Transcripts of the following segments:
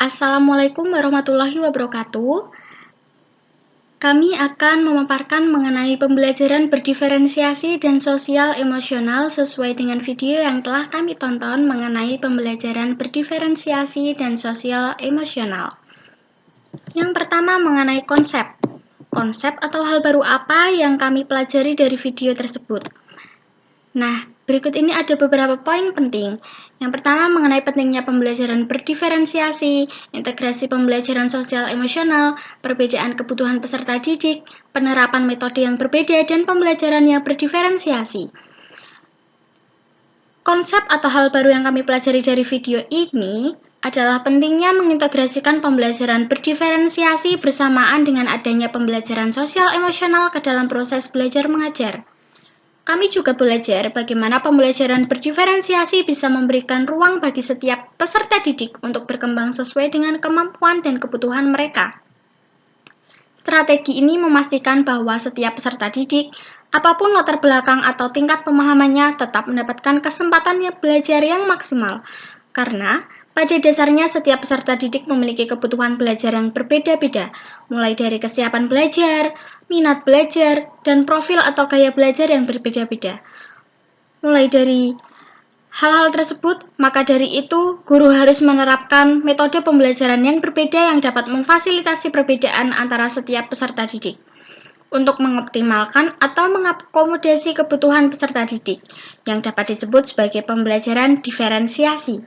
Assalamualaikum warahmatullahi wabarakatuh. Kami akan memaparkan mengenai pembelajaran berdiferensiasi dan sosial emosional sesuai dengan video yang telah kami tonton mengenai pembelajaran berdiferensiasi dan sosial emosional. Yang pertama mengenai konsep. Konsep atau hal baru apa yang kami pelajari dari video tersebut? Nah, berikut ini ada beberapa poin penting. Yang pertama mengenai pentingnya pembelajaran berdiferensiasi, integrasi pembelajaran sosial emosional, perbedaan kebutuhan peserta didik, penerapan metode yang berbeda, dan pembelajaran yang berdiferensiasi. Konsep atau hal baru yang kami pelajari dari video ini adalah pentingnya mengintegrasikan pembelajaran berdiferensiasi bersamaan dengan adanya pembelajaran sosial emosional ke dalam proses belajar mengajar. Kami juga belajar bagaimana pembelajaran berdiferensiasi bisa memberikan ruang bagi setiap peserta didik untuk berkembang sesuai dengan kemampuan dan kebutuhan mereka. Strategi ini memastikan bahwa setiap peserta didik, apapun latar belakang atau tingkat pemahamannya, tetap mendapatkan kesempatan belajar yang maksimal. Karena pada dasarnya setiap peserta didik memiliki kebutuhan belajar yang berbeda-beda, mulai dari kesiapan belajar, minat belajar, dan profil atau gaya belajar yang berbeda-beda. Mulai dari hal-hal tersebut, maka dari itu guru harus menerapkan metode pembelajaran yang berbeda yang dapat memfasilitasi perbedaan antara setiap peserta didik untuk mengoptimalkan atau mengakomodasi kebutuhan peserta didik yang dapat disebut sebagai pembelajaran diferensiasi.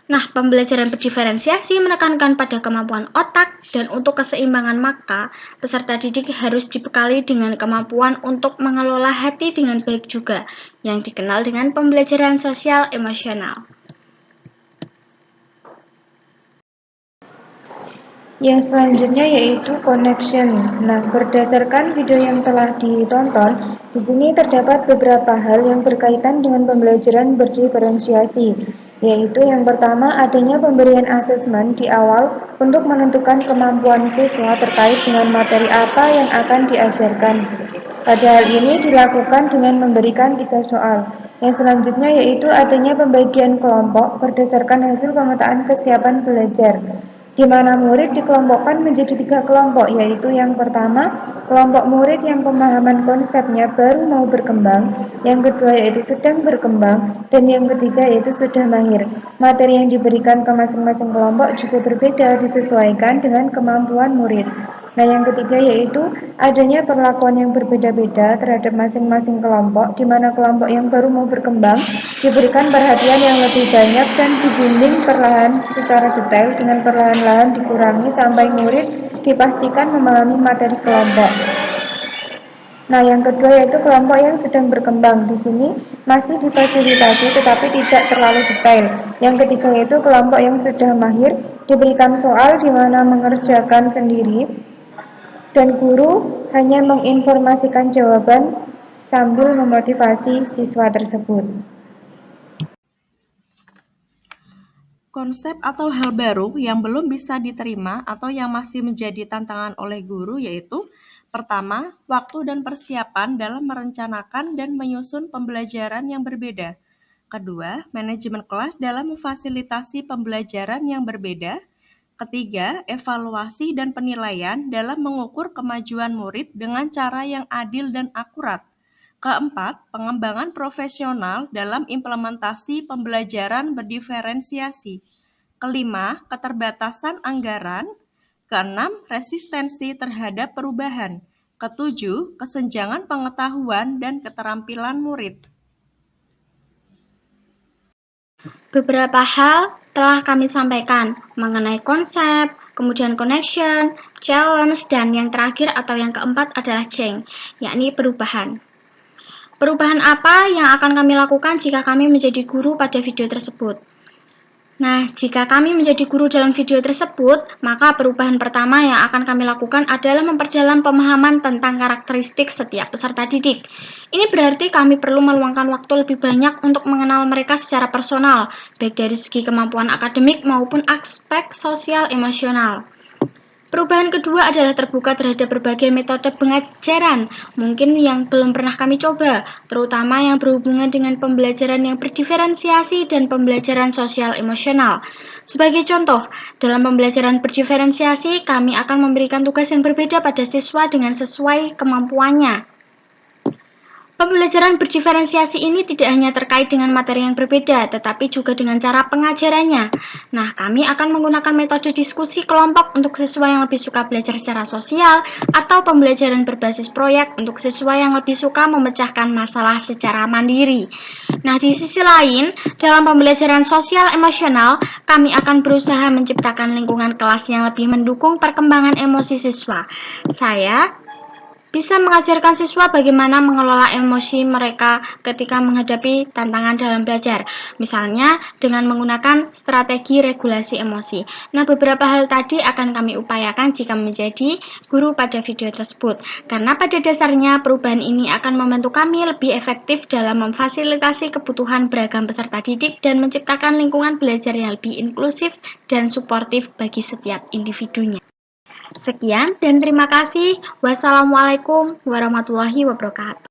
Nah, pembelajaran berdiferensiasi menekankan pada kemampuan otak dan untuk keseimbangan maka peserta didik harus dibekali dengan kemampuan untuk mengelola hati dengan baik juga, yang dikenal dengan pembelajaran sosial emosional. Yang selanjutnya yaitu connection. Nah, berdasarkan video yang telah ditonton, di sini terdapat beberapa hal yang berkaitan dengan pembelajaran berdiferensiasi, yaitu yang pertama adanya pemberian asesmen di awal untuk menentukan kemampuan siswa terkait dengan materi apa yang akan diajarkan. Pada hal ini dilakukan dengan memberikan 3 soal. Yang selanjutnya yaitu adanya pembagian kelompok berdasarkan hasil pemetaan kesiapan belajar, di mana murid dikelompokkan menjadi 3 kelompok, yaitu yang pertama, kelompok murid yang pemahaman konsepnya baru mau berkembang, yang kedua yaitu sedang berkembang, dan yang ketiga yaitu sudah mahir. Materi yang diberikan ke masing-masing kelompok juga berbeda disesuaikan dengan kemampuan murid. Nah, yang ketiga yaitu adanya perlakuan yang berbeda-beda terhadap masing-masing kelompok, di mana kelompok yang baru mau berkembang diberikan perhatian yang lebih banyak dan dibimbing perlahan secara detail dengan perlahan-lahan dikurangi sampai murid dipastikan memahami materi kelompok. Nah, yang kedua yaitu kelompok yang sedang berkembang. Di sini masih difasilitasi tetapi tidak terlalu detail. Yang ketiga yaitu kelompok yang sudah mahir, diberikan soal di mana mengerjakan sendiri dan guru hanya menginformasikan jawaban sambil memotivasi siswa tersebut. Konsep atau hal baru yang belum bisa diterima atau yang masih menjadi tantangan oleh guru yaitu pertama, waktu dan persiapan dalam merencanakan dan menyusun pembelajaran yang berbeda. Kedua, manajemen kelas dalam memfasilitasi pembelajaran yang berbeda. Ketiga, evaluasi dan penilaian dalam mengukur kemajuan murid dengan cara yang adil dan akurat. Keempat, pengembangan profesional dalam implementasi pembelajaran berdiferensiasi. Kelima, keterbatasan anggaran. Keenam, resistensi terhadap perubahan. Ketujuh, kesenjangan pengetahuan dan keterampilan murid. Beberapa hal telah kami sampaikan mengenai konsep, kemudian connection, challenge, dan yang terakhir atau yang keempat adalah change, yakni perubahan. Perubahan apa yang akan kami lakukan jika kami menjadi guru pada video tersebut? Nah, jika kami menjadi guru dalam video tersebut, maka perubahan pertama yang akan kami lakukan adalah memperdalam pemahaman tentang karakteristik setiap peserta didik. Ini berarti kami perlu meluangkan waktu lebih banyak untuk mengenal mereka secara personal, baik dari segi kemampuan akademik maupun aspek sosial emosional. Perubahan kedua adalah terbuka terhadap berbagai metode pengajaran, mungkin yang belum pernah kami coba, terutama yang berhubungan dengan pembelajaran yang berdiferensiasi dan pembelajaran sosial emosional. Sebagai contoh, dalam pembelajaran berdiferensiasi, kami akan memberikan tugas yang berbeda pada siswa dengan sesuai kemampuannya. Pembelajaran berdiferensiasi ini tidak hanya terkait dengan materi yang berbeda, tetapi juga dengan cara pengajarannya. Nah, kami akan menggunakan metode diskusi kelompok untuk siswa yang lebih suka belajar secara sosial, atau pembelajaran berbasis proyek untuk siswa yang lebih suka memecahkan masalah secara mandiri. Nah, di sisi lain, dalam pembelajaran sosial emosional, kami akan berusaha menciptakan lingkungan kelas yang lebih mendukung perkembangan emosi siswa. Saya bisa mengajarkan siswa bagaimana mengelola emosi mereka ketika menghadapi tantangan dalam belajar, misalnya dengan menggunakan strategi regulasi emosi. Nah, beberapa hal tadi akan kami upayakan jika menjadi guru pada video tersebut, karena pada dasarnya perubahan ini akan membantu kami lebih efektif dalam memfasilitasi kebutuhan beragam peserta didik dan menciptakan lingkungan belajar yang lebih inklusif dan suportif bagi setiap individunya. Sekian dan terima kasih. Wassalamualaikum warahmatullahi wabarakatuh.